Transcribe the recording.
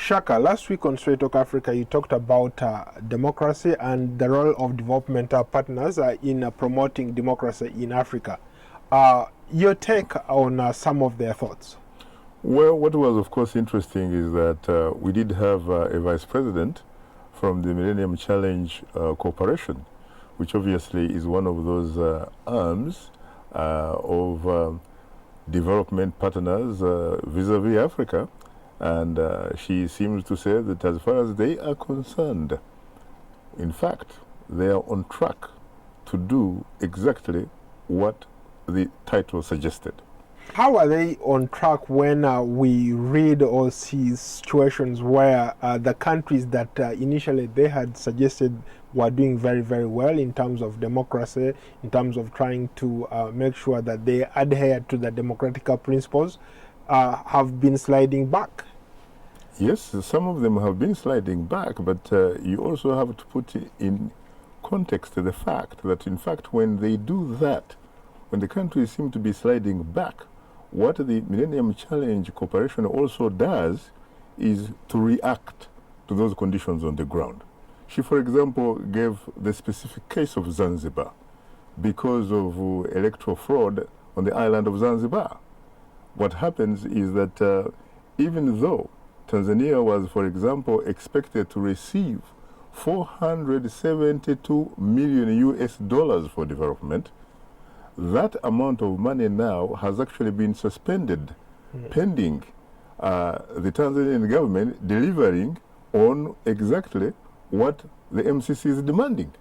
Shaka, last week on Straight Talk Africa, you talked about democracy and the role of developmental partners in promoting democracy in Africa. Your take on some of their thoughts? Well, what was, of course, interesting is that we did have a vice president from the Millennium Challenge Corporation, which obviously is one of those arms of development partners vis-a-vis Africa. And she seems to say that as far as they are concerned, in fact, they are on track to do exactly what the title suggested. How are they on track when we read or see situations where the countries that initially they had suggested were doing very, very well in terms of democracy, in terms of trying to make sure that they adhere to the democratic principles, have been sliding back? Yes, some of them have been sliding back, but you also have to put in context the fact that, in fact, when they do that, when the countries seem to be sliding back, what the Millennium Challenge Corporation also does is to react to those conditions on the ground. She, for example, gave the specific case of Zanzibar because of electoral fraud on the island of Zanzibar. What happens is that even though Tanzania was, for example, expected to receive 472 million US dollars for development, that amount of money now has actually been suspended pending the Tanzanian government delivering on exactly what the MCC is demanding.